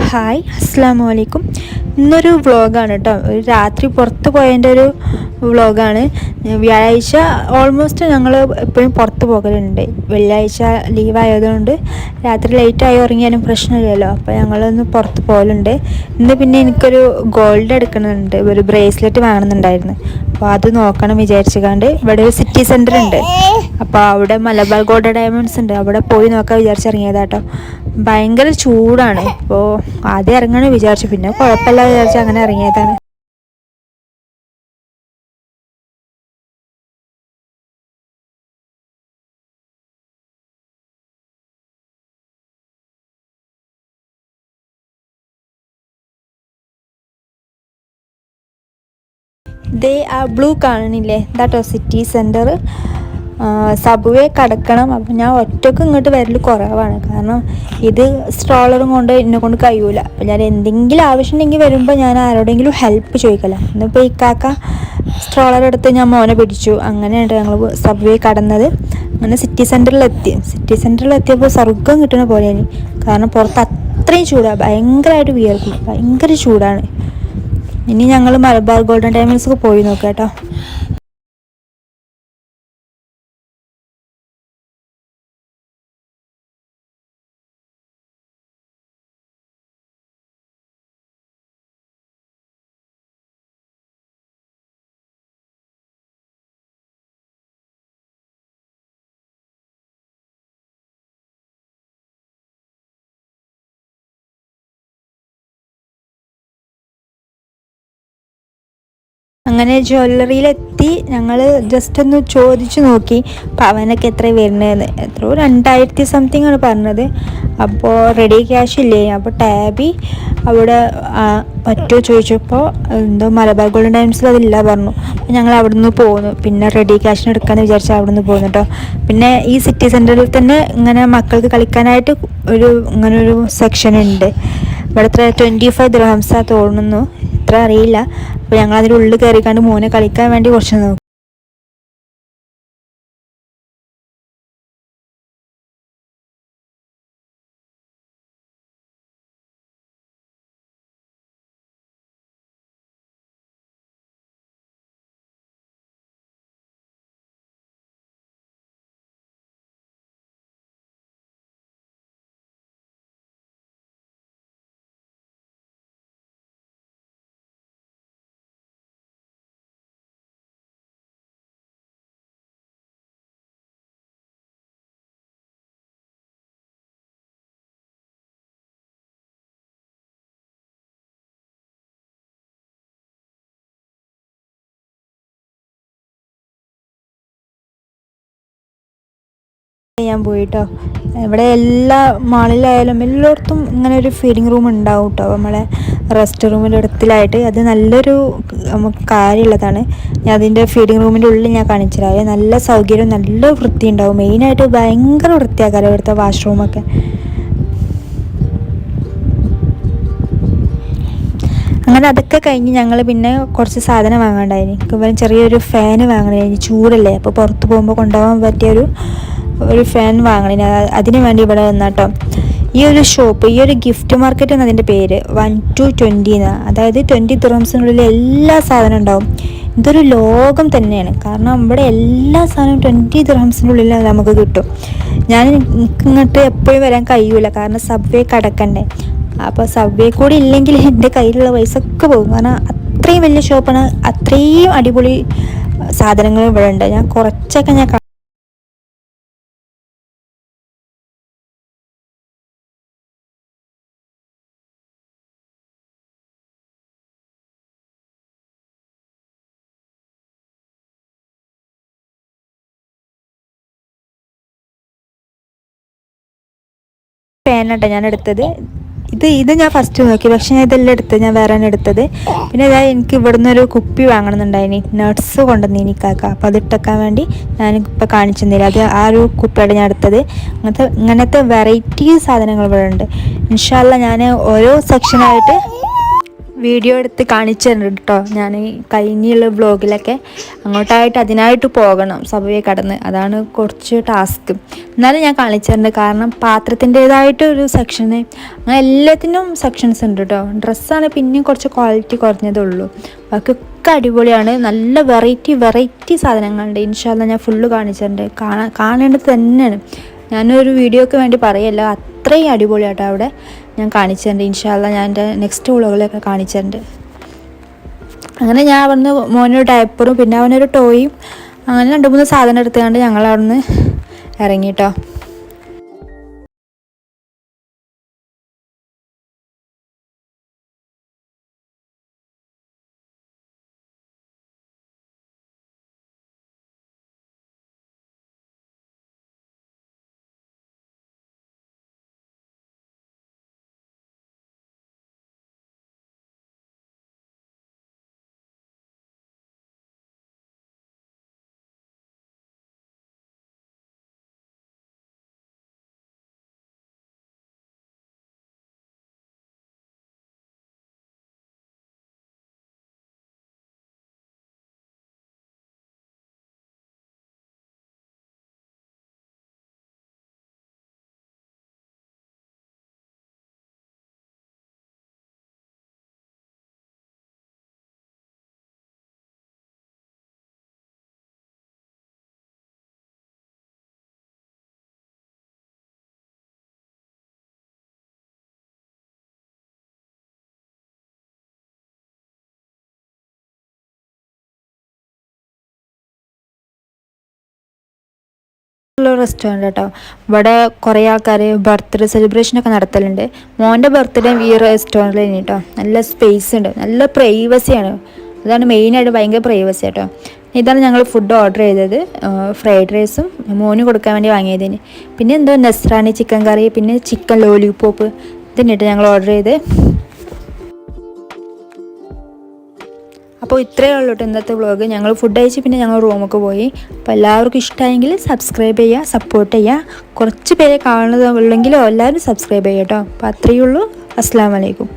Hi അസ്സാം വലൈക്കും. ഇന്നൊരു വ്ളോഗാണ് കേട്ടോ. ഒരു രാത്രി പുറത്ത് പോയതിൻ്റെ ഒരു വ്ളോഗാണ്. വ്യാഴാഴ്ച ഓൾമോസ്റ്റ് ഞങ്ങൾ എപ്പോഴും പുറത്ത് പോകലുണ്ട്. വെള്ളിയാഴ്ച ലീവായതുകൊണ്ട് രാത്രി ലേറ്റായി ഉറങ്ങിയാലും പ്രശ്നമില്ലല്ലോ, അപ്പോൾ ഞങ്ങളൊന്ന് പുറത്ത് പോകലുണ്ട്. ഇന്ന് പിന്നെ എനിക്കൊരു ഗോൾഡ് എടുക്കണമെന്നുണ്ട്, ഒരു ബ്രേസ്ലെറ്റ് വാങ്ങണമെന്നുണ്ടായിരുന്നു. അപ്പോൾ അത് നോക്കണം വിചാരിച്ചുകൊണ്ട് ഇവിടെ ഒരു സിറ്റി സെൻറ്റർ ഉണ്ട്. അപ്പോൾ അവിടെ മലബാർ ഗോൾഡ് ഡയമണ്ട്സ് ഉണ്ട്, അവിടെ പോയി നോക്കാൻ വിചാരിച്ചിറങ്ങിയതാട്ടോ. ഭയങ്കര ചൂടാണ്. അപ്പോൾ ആദ്യം ഇറങ്ങണമെന്ന് വിചാരിച്ചു, പിന്നെ കുഴപ്പമില്ല വിചാരിച്ച് അങ്ങനെ ഇറങ്ങിയതാണ്. ദേ ആ ബ്ലൂ കാണണില്ലേ, ഇതാട്ടോ സിറ്റി സെൻറ്റർ. സബ്വേ കടക്കണം. അപ്പം ഞാൻ ഒറ്റയ്ക്ക് ഇങ്ങോട്ട് വരൽ കുറവാണ്, കാരണം ഇത് സ്ട്രോളറും കൊണ്ട് എന്നെ കൊണ്ട് കഴിയൂല. അപ്പം ഞാൻ എന്തെങ്കിലും ആവശ്യമുണ്ടെങ്കിൽ വരുമ്പോൾ ഞാൻ ആരോടെങ്കിലും ഹെൽപ്പ് ചോദിക്കല. ഇന്നിപ്പോൾ ഈ കാക്ക സ്ട്രോളർ എടുത്ത് ഞാൻ മോനെ പിടിച്ചു. അങ്ങനെയാണ് ഞങ്ങൾ സബ്വേ കടന്നത്. അങ്ങനെ സിറ്റി സെൻറ്ററിലെത്തിയപ്പോൾ സ്വർഗം കിട്ടുന്ന പോലെയാണ്, കാരണം പുറത്ത് അത്രയും ചൂടാണ്, ഭയങ്കരമായിട്ട് വിയർക്കും, ഭയങ്കര ചൂടാണ്. ഇനി ഞങ്ങൾ മലബാർ ഗോൾഡൻ ഡയമണ്ട്സ് പോയി നോക്കാം കേട്ടോ. അങ്ങനെ ജ്വല്ലറിയിലെത്തി. ഞങ്ങൾ ജസ്റ്റ് ഒന്ന് ചോദിച്ചു നോക്കി പവനൊക്കെ എത്ര വരുന്നതെന്ന്. എത്രയോ 2000 സംതിങ് ആണ് പറഞ്ഞത്. അപ്പോൾ റെഡി ക്യാഷ് ഇല്ലേ, അപ്പോൾ ടാബി അവിടെ പറ്റുമോ ചോദിച്ചപ്പോൾ എന്തോ മലബാർ ഗോൾഡൻ ഡയമണ്ട്സിൽ അതില്ല പറഞ്ഞു. അപ്പോൾ ഞങ്ങൾ അവിടെ നിന്ന് പോന്നു. പിന്നെ റെഡി ക്യാഷിന് എടുക്കാമെന്ന് വിചാരിച്ചാൽ അവിടെ നിന്ന് പോകുന്നു കേട്ടോ. പിന്നെ ഈ സിറ്റി സെൻറ്ററിൽ തന്നെ ഇങ്ങനെ മക്കൾക്ക് കളിക്കാനായിട്ട് ഇങ്ങനെ ഒരു സെക്ഷൻ ഉണ്ട്. ഇവിടെ 25 ദിർഹംസാ തോന്നുന്നു, ഇത്ര അറിയില്ല. അപ്പോൾ ഞങ്ങൾ അതിൻ്റെ ഉള്ളിൽ കയറിക്കാണ്ട് മോനെ കളിക്കാൻ വേണ്ടി കുറച്ച് നോക്കും. ഞാൻ പോയിട്ടോ. ഇവിടെ എല്ലാ മാളിലായാലും എല്ലായിടത്തും ഇങ്ങനെ ഒരു ഫീഡിങ് റൂം ഉണ്ടാവും കേട്ടോ, നമ്മളെ റെസ്റ്റ് റൂമിൻ്റെ അടുത്തിലായിട്ട്. അത് നല്ലൊരു നമുക്ക് കാര്യമുള്ളതാണ്. ഞാൻ അതിൻ്റെ ഫീഡിങ് റൂമിൻ്റെ ഉള്ളിൽ ഞാൻ കാണിച്ചു തരാം. നല്ല സൗകര്യം, നല്ല വൃത്തി ഉണ്ടാവും. മെയിനായിട്ട് ഭയങ്കര വൃത്തിയാക്കാറ് ഇവിടുത്തെ വാഷ്റൂമൊക്കെ. അങ്ങനെ അതൊക്കെ കഴിഞ്ഞ് ഞങ്ങൾ പിന്നെ കുറച്ച് സാധനം വാങ്ങാണ്ടായിന്. എനിക്ക് ചെറിയൊരു ഫാന് വാങ്ങണമായിരുന്നു, ചൂടല്ലേ, അപ്പോൾ പുറത്ത് പോകുമ്പോൾ കൊണ്ടുപോകാൻ പറ്റിയൊരു ഫാൻ വാങ്ങണേ. അതിന് വേണ്ടി ഇവിടെ വന്നാട്ടോ. ഈ ഒരു ഷോപ്പ്, ഈ ഒരു ഗിഫ്റ്റ് മാർക്കറ്റ് എന്നതിൻ്റെ പേര് 1 to 20 എന്നാണ്. അതായത് 20 ദിർഹംസിനുള്ളിൽ എല്ലാ സാധനവും ഉണ്ടാവും. ഇതൊരു ലോകം തന്നെയാണ്, കാരണം ഇവിടെ എല്ലാ സാധനവും 20 ദിർഹംസിനുള്ളിൽ നമുക്ക് കിട്ടും. ഞാൻ ഇങ്ങോട്ട് എപ്പോഴും വരാൻ കഴിയൂല, കാരണം സബ്വേ കടക്കണ്ടേ. അപ്പോൾ സബ്വേ കൂടി ഇല്ലെങ്കിൽ എൻ്റെ കയ്യിലുള്ള പൈസ ഒക്കെ പോകും, കാരണം അത്രയും വലിയ ഷോപ്പാണ്. അത്രയും അടിപൊളി സാധനങ്ങൾ ഇവിടെ ഉണ്ട്. ഞാൻ കുറച്ചൊക്കെ ഫാനാട്ടോ ഞാൻ എടുത്തത്. ഇത് ഞാൻ ഫസ്റ്റ് നോക്കി, പക്ഷേ ഞാൻ ഇതെല്ലാം എടുത്തത്, ഞാൻ വേറെ തന്നെ എടുത്തത്. പിന്നെ അതായത് എനിക്ക് ഇവിടുന്ന് ഒരു കുപ്പി വാങ്ങണമെന്നുണ്ടായിനി, നട്ട്സ് കൊണ്ടുവന്ന് എനിക്കാക്ക. അപ്പോൾ അത് ഇട്ടേക്കാൻ വേണ്ടി ഞാനിപ്പോൾ കാണിച്ചു തന്നില്ല. അത് ആ ഒരു കുപ്പിയാണ് ഞാൻ എടുത്തത്. ഇങ്ങനത്തെ വെറൈറ്റി സാധനങ്ങൾ ഇവിടെ ഉണ്ട്. ഇൻഷാ അല്ലാഹ് ഞാൻ ഓരോ സെക്ഷനായിട്ട് വീഡിയോ എടുത്ത് കാണിച്ചു തരുന്നുണ്ട് കേട്ടോ. ഞാൻ കഴിഞ്ഞുള്ള വ്ലോഗിലൊക്കെ അങ്ങോട്ടായിട്ട് അതിനായിട്ട് പോകണം സബ്വേ കടന്ന്, അതാണ് കുറച്ച് ടാസ്ക്. എന്നാലും ഞാൻ കാണിച്ചു തരുന്നുണ്ട്, കാരണം പാത്രത്തിൻ്റേതായിട്ട് ഒരു സെക്ഷന്, അങ്ങനെ എല്ലാത്തിനും സെക്ഷൻസ് ഉണ്ട് കേട്ടോ. ഡ്രസ്സാണ് പിന്നെയും കുറച്ച് ക്വാളിറ്റി കുറഞ്ഞതേ ഉള്ളൂ, ബാക്കിയൊക്കെ അടിപൊളിയാണ്. നല്ല വെറൈറ്റി സാധനങ്ങളുണ്ട്. ഇൻഷാ അല്ലാഹ് ഞാൻ ഫുള്ള് കാണിച്ചു തരുന്നുണ്ട്. കാണേണ്ടത് തന്നെയാണ്, ഞാനൊരു വീഡിയോക്ക് വേണ്ടി പറയല്ല, അത്രയും അടിപൊളിയാട്ടോ അവിടെ. ഞാൻ കാണിച്ചിട്ടുണ്ട്. ഇൻഷാ അല്ലാഹ് ഞാൻ എൻ്റെ നെക്സ്റ്റ് വ്ളോഗിലൊക്കെ കാണിച്ചിട്ടുണ്ട്. അങ്ങനെ ഞാൻ അവിടുന്ന് മോനൊരു ഡയപ്പറും പിന്നെ അവനൊരു ടോയും അങ്ങനെ 2-3 സാധനം എടുത്തുകൊണ്ട് ഞങ്ങൾ അവിടുന്ന് ഇറങ്ങിട്ടോ. റെസ്റ്റോറൻറ്റ് കേട്ടോ. ഇവിടെ കുറേ ആൾക്കാർ ബർത്ത്ഡേ സെലിബ്രേഷനൊക്കെ നടത്തലുണ്ട്. മോൻ്റെ ബർത്ത്ഡേ ഈ റെസ്റ്റോറൻറ്റിൽ തന്നെ കേട്ടോ. നല്ല സ്പേസ് ഉണ്ട്, നല്ല പ്രൈവസിയാണ്, അതാണ് മെയിനായിട്ട്, ഭയങ്കര പ്രൈവസി കേട്ടോ. ഇതാണ് ഞങ്ങൾ ഫുഡ് ഓർഡർ ചെയ്തത്, ഫ്രൈഡ് റൈസും മോന് കൊടുക്കാൻ വേണ്ടി വാങ്ങിയതിന്. പിന്നെ എന്തോ നസ്രാണി ചിക്കൻ കറി, പിന്നെ ചിക്കൻ ലോലിപോപ്പ്, ഇതന്നെട്ടോ ഞങ്ങൾ ഓർഡർ ചെയ്ത്. അപ്പോൾ ഇത്രയേ ഉള്ളൂ കേട്ടോ ഇന്നത്തെ വ്ളോഗ്. ഞങ്ങൾ ഫുഡ് കഴിച്ച് പിന്നെ ഞങ്ങൾ റൂമൊക്കെ പോയി. അപ്പോൾ എല്ലാവർക്കും ഇഷ്ടമായെങ്കിൽ സബ്സ്ക്രൈബ് ചെയ്യുക, സപ്പോർട്ട് ചെയ്യുക. കുറച്ച് പേരെ കാണുന്നത് ഉള്ളെങ്കിലോ എല്ലാവരും സബ്സ്ക്രൈബ് ചെയ്യുക കേട്ടോ. അപ്പോൾ അത്രയേ ഉള്ളൂ. അസ്സലാമു അലൈക്കും.